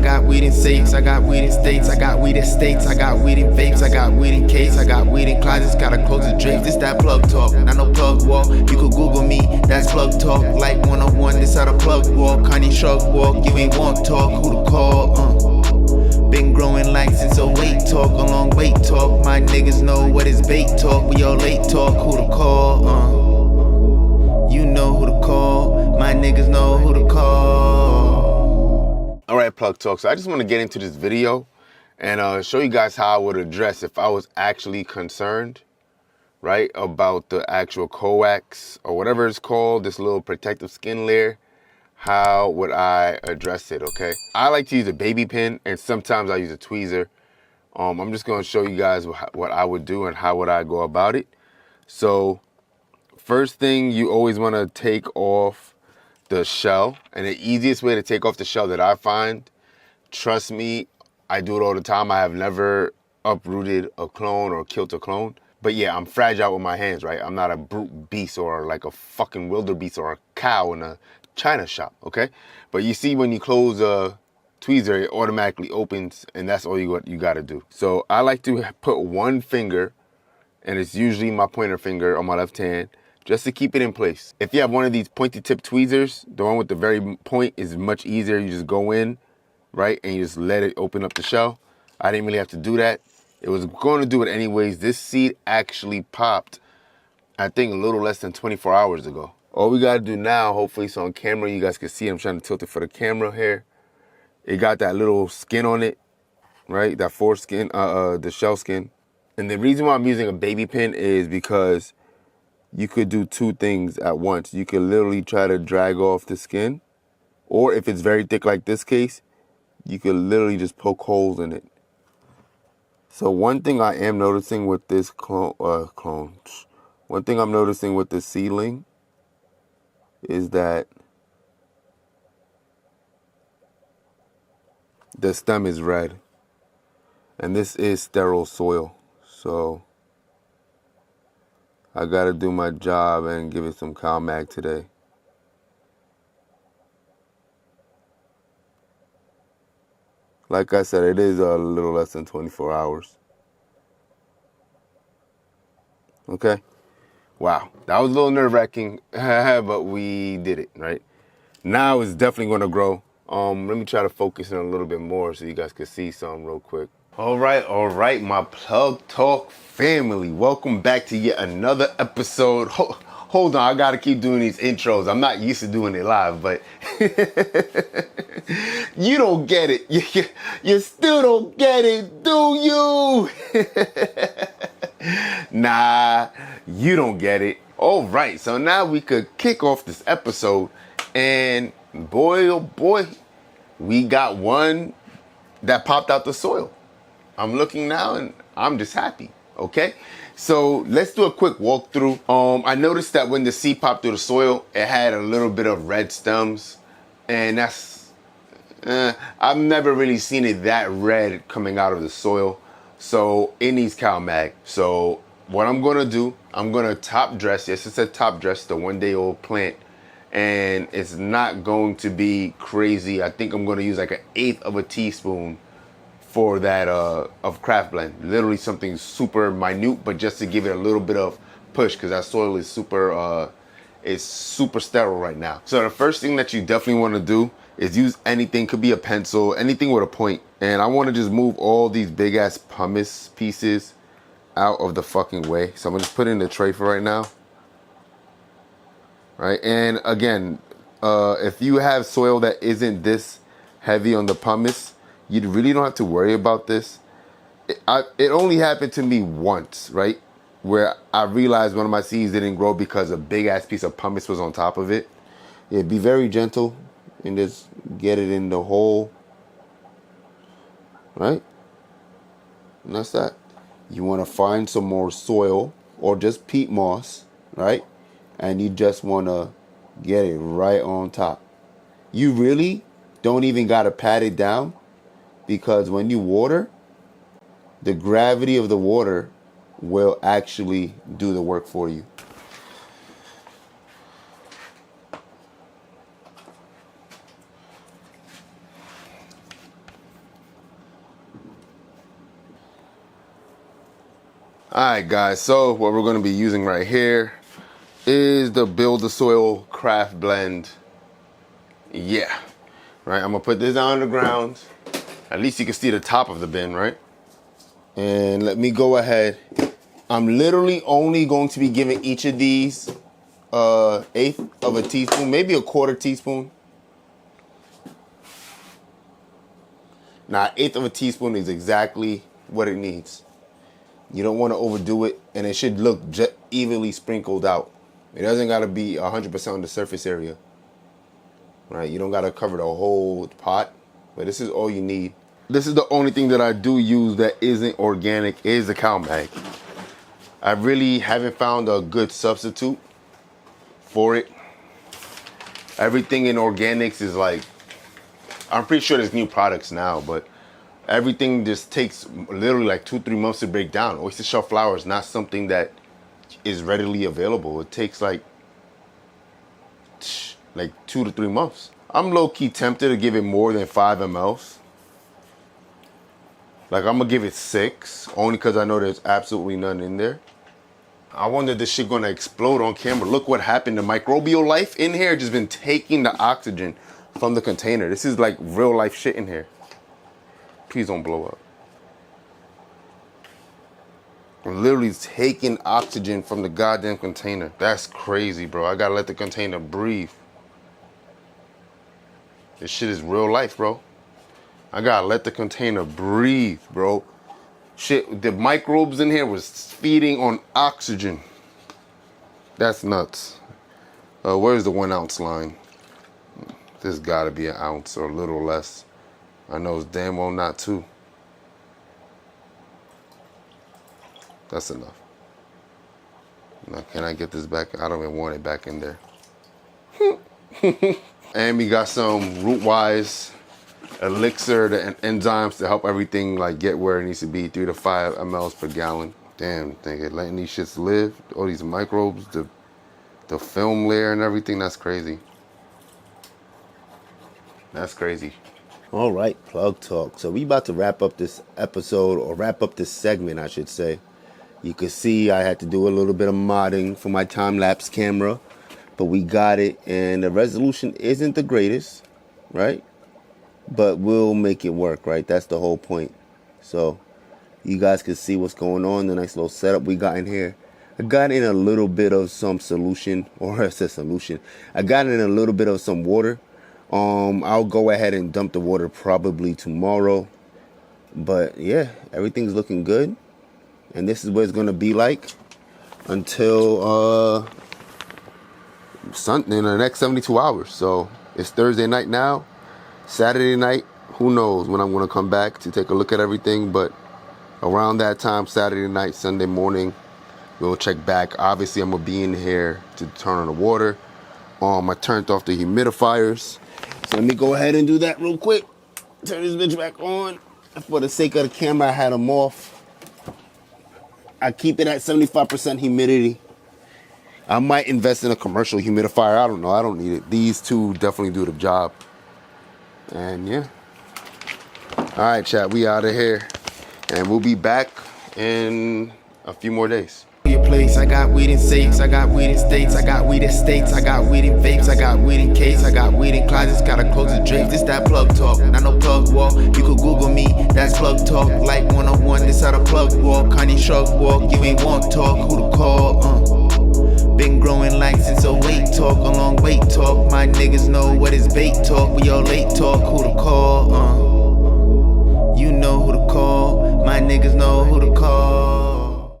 got weed in safes, I got weed in states, I got weed in states, I got weed in vapes, I got weed in case, I got weed in closets, gotta close the drapes. This that plug talk, not no plug walk. You could Google me, that's plug talk. Like 101, this how the plug walk. Kanye shrug walk, you ain't want talk, who to call? Been growing like since a weight talk, a long weight talk. My niggas know what is bait talk, we all late talk, who to call? You know who to call, my niggas know who to call. Alright, Plug Talk, so I just want to get into this video and show you guys how I would address if I was actually concerned, right, about the actual coax or whatever it's called, this little protective skin layer. How would I address it, okay? I like to use a baby pin and sometimes I use a tweezer. I'm just going to show you guys what I would do and how would I go about it. So first thing, you always want to take off the shell, and the easiest way to take off the shell that I find, trust me, I do it all the time. I have never uprooted a clone or killed a clone. But yeah, I'm fragile with my hands, right? I'm not a brute beast or like a fucking wildebeest or a cow in a China shop, okay? But you see when you close a tweezer, it automatically opens, and that's all you got to do. So I like to put one finger, and it's usually my pointer finger on my left hand, just to keep it in place. If you have one of these pointy tip tweezers, the one with the very point is much easier. You just go in, right, and you just let it open up the shell. I didn't really have to do that. It was going to do it anyways. This seed actually popped, I think, a little less than 24 hours ago. All we gotta do now, hopefully it's on camera, you guys can see, I'm trying to tilt it for the camera here. It got that little skin on it, right, that foreskin, the shell skin. And the reason why I'm using a baby pin is because you could do two things at once. You could literally try to drag off the skin, or if it's very thick like this case, you could literally just poke holes in it. So one thing I am noticing with this one thing I'm noticing with this seedling is that the stem is red, and this is sterile soil, so I gotta do my job and give it some CalMag today. Like I said, it is a little less than 24 hours. Okay? Wow, that was a little nerve-wracking, but we did it, right? Now it's definitely gonna grow. Let me try to focus in a little bit more so you guys can see something real quick. All right, my Plug Talk family. Welcome back to yet another episode. Hold on, I gotta keep doing these intros. I'm not used to doing it live, but you don't get it. You still don't get it, do you? Nah, you don't get it. All right, so now we could kick off this episode, and boy, oh boy, we got one that popped out the soil. I'm looking now and I'm just happy, okay? So let's do a quick walkthrough. I noticed that when the seed popped through the soil, it had a little bit of red stems, and that's, I've never really seen it that red coming out of the soil. So it needs CalMag. So what I'm gonna do, I'm gonna top dress, yes, it's a top dress, the 1-day-old plant, and it's not going to be crazy. I think I'm gonna use like 1/8 of a teaspoon for that of craft blend, literally something super minute, but just to give it a little bit of push, because that soil is super sterile right now. So the first thing that you definitely want to do is use anything, could be a pencil, anything with a point, and I want to just move all these big ass pumice pieces out of the fucking way. So I'm gonna just put it in the tray for right now, right? And again, if you have soil that isn't this heavy on the pumice, you really don't have to worry about this. It only happened to me once, right? Where I realized one of my seeds didn't grow because a big ass piece of pumice was on top of it. Yeah, be very gentle and just get it in the hole, right? And that's that. You want to find some more soil or just peat moss, right? And you just want to get it right on top. You really don't even got to pat it down, because when you water, the gravity of the water will actually do the work for you. Alright guys, so what we're gonna be using right here is the Build the Soil Craft Blend. Yeah, right, I'm gonna put this on the ground. At least you can see the top of the bin, right? And let me go ahead. I'm literally only going to be giving each of these 1/8 of a teaspoon, maybe a 1/4 teaspoon. Now, 1/8 of a teaspoon is exactly what it needs. You don't want to overdo it, and it should look evenly sprinkled out. It doesn't got to be 100% on the surface area. Right? You don't got to cover the whole pot, but this is all you need. This is the only thing that I do use that isn't organic is the cow mag. I really haven't found a good substitute for it. Everything in organics is like, I'm pretty sure there's new products now, but everything just takes literally like 2-3 months to break down. Oyster shell flour is not something that is readily available. It takes like 2 to 3 months. I'm low-key tempted to give it more than 5 mLs. Like, I'm gonna give it 6, only because I know there's absolutely none in there. I wonder if this shit gonna explode on camera. Look what happened. The microbial life in here just been taking the oxygen from the container. This is like real life shit in here. Please don't blow up. I'm literally taking oxygen from the goddamn container. That's crazy, bro. I gotta let the container breathe. This shit is real life, bro. I gotta let the container breathe, bro. Shit, the microbes in here was feeding on oxygen. That's nuts. Where's the 1 ounce line? This gotta be 1 ounce or a little less. I know it's damn well not 2. That's enough. Now, can I get this back? I don't even want it back in there. And we got some Rootwise elixir, the enzymes to help everything like get where it needs to be, 3 to 5 mLs per gallon. Damn, nigga, letting these shits live. All these microbes, the film layer and everything, that's crazy. That's crazy. All right, Plug Talk. So we about to wrap up this episode, or wrap up this segment, I should say. You can see I had to do a little bit of modding for my time-lapse camera, but we got it, and the resolution isn't the greatest, right? But we'll make it work, right? That's the whole point. So you guys can see what's going on, the nice little setup we got in here. I got in a little bit of some solution, or I said solution. I got in a little bit of some water. I'll go ahead and dump the water probably tomorrow. But yeah, everything's looking good. And this is what it's going to be like until in the next 72 hours. So it's Thursday night now. Saturday night, who knows when I'm going to come back to take a look at everything. But around that time, Saturday night, Sunday morning, we'll check back. Obviously, I'm going to be in here to turn on the water. I turned off the humidifiers. So let me go ahead and do that real quick. Turn this bitch back on. For the sake of the camera, I had them off. I keep it at 75% humidity. I might invest in a commercial humidifier. I don't know. I don't need it. These two definitely do the job. And yeah. All right, chat. We out of here. And we'll be back in a few more days. Your place. I got weed in safes, I got weed in states, I got weed in states, I got weed in vapes, I got weed in case, I got weed in closets, gotta close the drapes. This that plug talk, not no plug walk. You could Google me, that's plug talk. Like 101, this how the plug walk. Kanye shrug walk, you ain't want talk, who to call? Been growing like since a weight talk, a long wait talk. My niggas know what is bait talk, we all late talk, who to call?